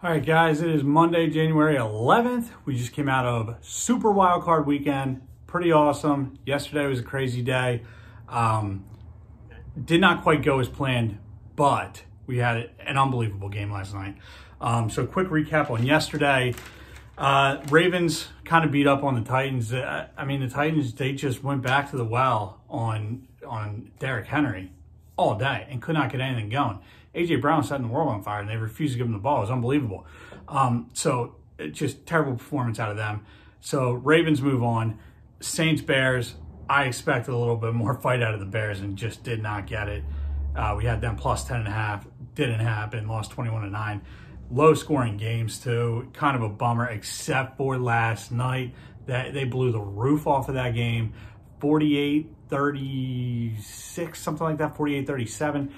All right, guys, it is Monday, January 11th. We just came out of Super Wildcard Weekend. Pretty awesome. Yesterday was a crazy day. Did not quite go as planned, but we had an unbelievable game last night. So quick recap on yesterday. Ravens kind of beat up on the Titans. I mean, the Titans, they just went back to the well on Derrick Henry all day and could not get anything going. A.J. Brown setting the world on fire, and they refused to give him the ball. It was unbelievable. So it's just terrible performance out of them. So Ravens move on. Saints, Bears, I expected a little bit more fight out of the Bears and just did not get it. We had them plus 10.5. Didn't happen. Lost 21-9. Low-scoring games, too. Kind of a bummer, except for last night. They blew the roof off of that game. 48-36, something like that, 48-37.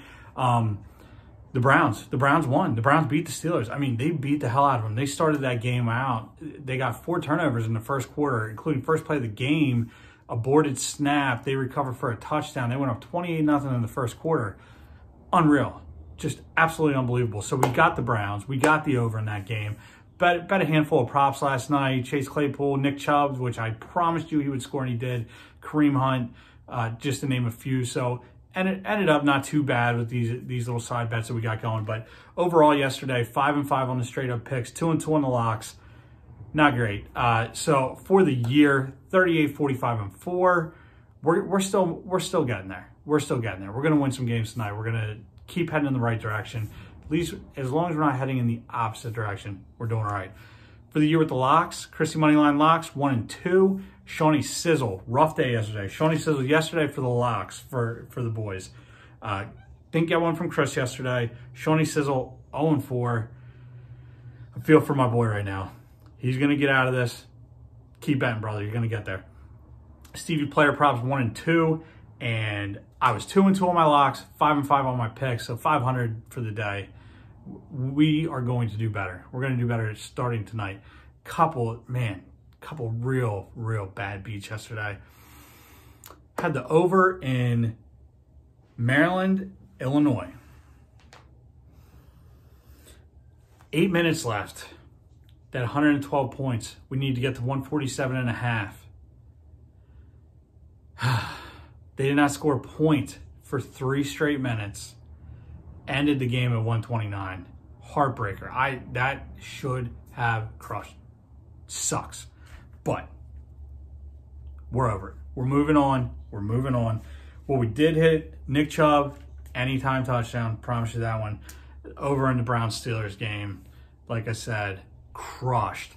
The Browns won. The Browns beat the Steelers. I mean, they beat the hell out of them. They started that game out. They got 4 turnovers in the first quarter, including first play of the game, aborted snap. They recovered for a touchdown. They went up 28-0 in the first quarter. Unreal. Just absolutely unbelievable. So we got the Browns. We got the over in that game. Bet a handful of props last night. Chase Claypool, Nick Chubb, which I promised you he would score, and he did. Kareem Hunt, just to name a few. So, and it ended up not too bad with these little side bets that we got going. But overall yesterday, 5-5 on the straight up picks, 2-2 on the locks. Not great. So for the year, 38-45-4. We're still getting there. We're still getting there. We're going to win some games tonight. We're going to keep heading in the right direction. At least as long as we're not heading in the opposite direction, we're doing all right. For the year with the locks, Chrissy Moneyline locks, 1-2. Shawnee Sizzle, rough day yesterday. Shawnee Sizzle yesterday for the locks for the boys. Didn't get one from Chris yesterday. Shawnee Sizzle, 0-4. I feel for my boy right now. He's going to get out of this. Keep betting, brother. You're going to get there. Stevie Player Props, 1-2. And I was 2-2 on my locks, 5-5 on my picks, so 500 for the day. We are going to do better. We're going to do better starting tonight. Couple real bad beats yesterday. Had the over in Maryland, Illinois. 8 minutes left. That 112 points. We need to get to 147.5. They did not score a point for 3 straight minutes. Ended the game at 129. Heartbreaker. That should have crushed. Sucks. But we're over it. We're moving on. We're moving on. Well, we did hit Nick Chubb, anytime touchdown. Promise you that one. Over in the Browns-Steelers game. Like I said, crushed.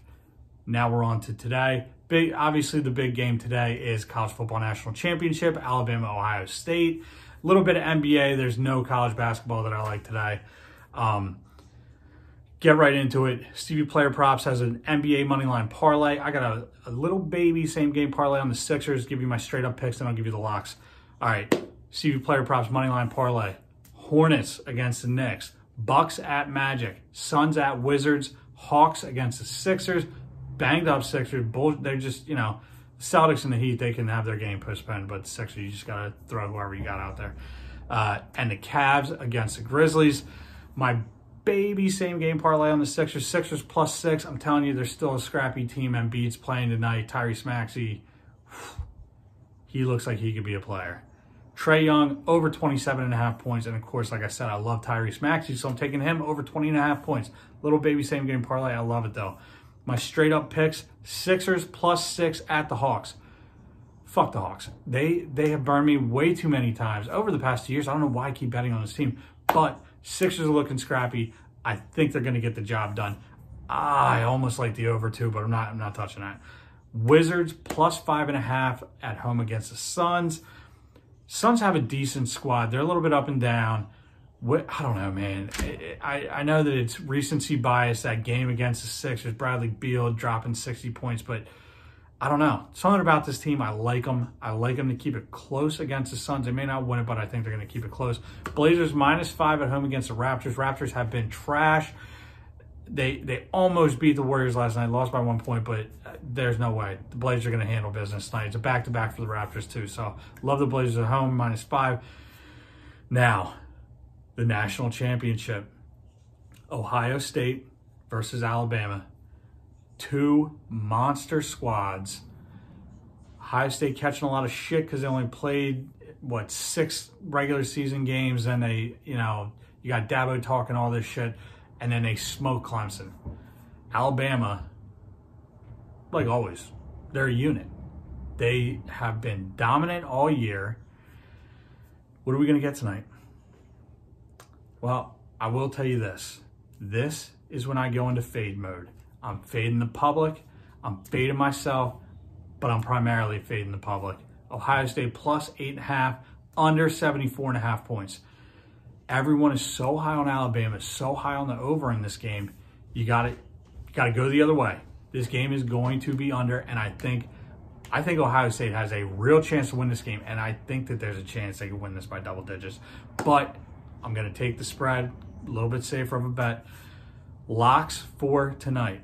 Now we're on to today. Obviously, the big game today is College Football National Championship, Alabama, Ohio State. A little bit of NBA. There's no college basketball that I like today. Get right into it. Stevie Player Props has an NBA moneyline parlay. I got a little baby same game parlay on the Sixers. Give you my straight up picks, and I'll give you the locks. All right, Stevie Player Props moneyline parlay. Hornets against the Knicks. Bucks at Magic. Suns at Wizards. Hawks against the Sixers. Banged up Sixers. They're just, Celtics and the Heat, they can have their game postponed, but the Sixers, you just got to throw whoever you got out there. And the Cavs against the Grizzlies. My baby same game parlay on the Sixers. Sixers +6. I'm telling you, they're still a scrappy team. Embiid's playing tonight. Tyrese Maxey, he looks like he could be a player. Trae Young, over 27.5 points. And, of course, like I said, I love Tyrese Maxey, so I'm taking him over 20.5 points. Little baby same game parlay. I love it, though. My straight up picks, Sixers +6 at the Hawks. Fuck the Hawks. They have burned me way too many times over the past 2 years. I don't know why I keep betting on this team, but Sixers are looking scrappy. I think they're going to get the job done. I almost like the over too, but I'm not touching that. Wizards +5.5 at home against the Suns. Suns have a decent squad. They're a little bit up and down. I don't know, man. I know that it's recency bias, that game against the Sixers, Bradley Beal dropping 60 points, but I don't know. Something about this team, I like them. I like them to keep it close against the Suns. They may not win it, but I think they're going to keep it close. Blazers -5 at home against the Raptors. Raptors have been trash. They almost beat the Warriors last night, lost by 1 point, but there's no way. The Blazers are going to handle business tonight. It's a back-to-back for the Raptors, too. So, love the Blazers at home, -5. Now, the national championship. Ohio State versus Alabama. Two monster squads. Ohio State catching a lot of shit because they only played, what, 6 regular season games, and they, you got Dabo talking all this shit, and then they smoke Clemson. Alabama, like always, they're a unit. They have been dominant all year. What are we going to get tonight? Well, I will tell you this. This is when I go into fade mode. I'm fading the public. I'm fading myself, but I'm primarily fading the public. Ohio State plus 8.5, under 74.5 points. Everyone is so high on Alabama, so high on the over in this game. You got to go the other way. This game is going to be under, and I think Ohio State has a real chance to win this game, and I think that there's a chance they can win this by double digits. But I'm going to take the spread, a little bit safer of a bet. Locks for tonight.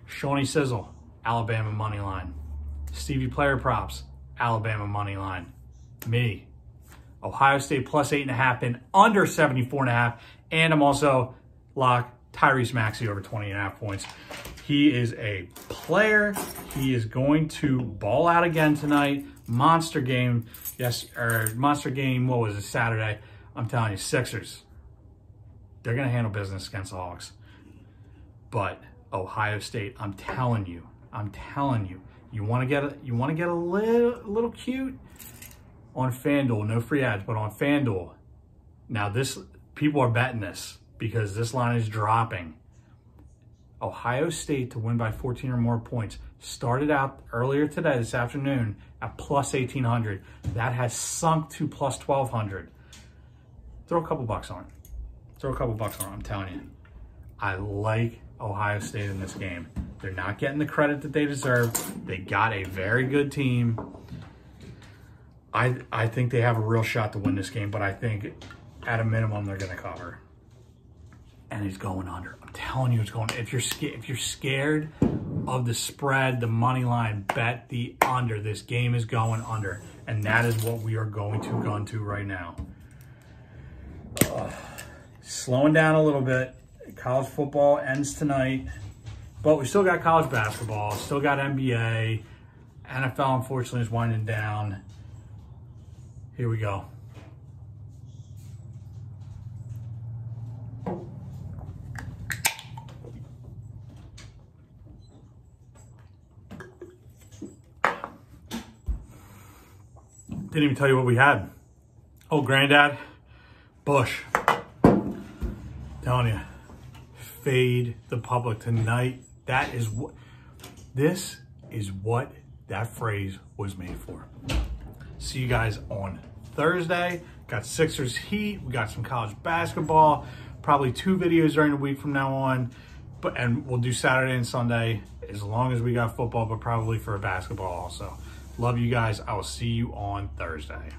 Shawnee Sizzle, Alabama money line. Stevie Player Props, Alabama money line. Me, Ohio State plus 8.5 and under 74.5. And I'm also lock Tyrese Maxey over 20.5 points. He is a player. He is going to ball out again tonight. Monster game. Yes, or monster game, what was it, Saturday? I'm telling you, Sixers. They're going to handle business against the Hawks. But Ohio State, I'm telling you, you want to get a little cute on FanDuel, no free ads, but on FanDuel. Now people are betting this because this line is dropping. Ohio State to win by 14 or more points started out earlier today, this afternoon, at plus 1,800. That has sunk to plus 1,200. Throw a couple bucks on it. I'm telling you. I like Ohio State in this game. They're not getting the credit that they deserve. They got a very good team. I think they have a real shot to win this game, but I think at a minimum they're going to cover. And he's going under. I'm telling you, it's going. If you're scared of the spread, the money line, bet the under. This game is going under, and that is what we are going to gun to right now. Slowing down a little bit. College football ends tonight, but we still got college basketball, still got NBA. NFL, unfortunately, is winding down. Here we go. Didn't even tell you what we had. Oh, Granddad, Bush. Telling you, fade the public tonight. This is what that phrase was made for. See you guys on Thursday. Got Sixers Heat. We got some college basketball. Probably 2 videos during the week from now on. And we'll do Saturday and Sunday as long as we got football, but probably for basketball also. Love you guys. I will see you on Thursday.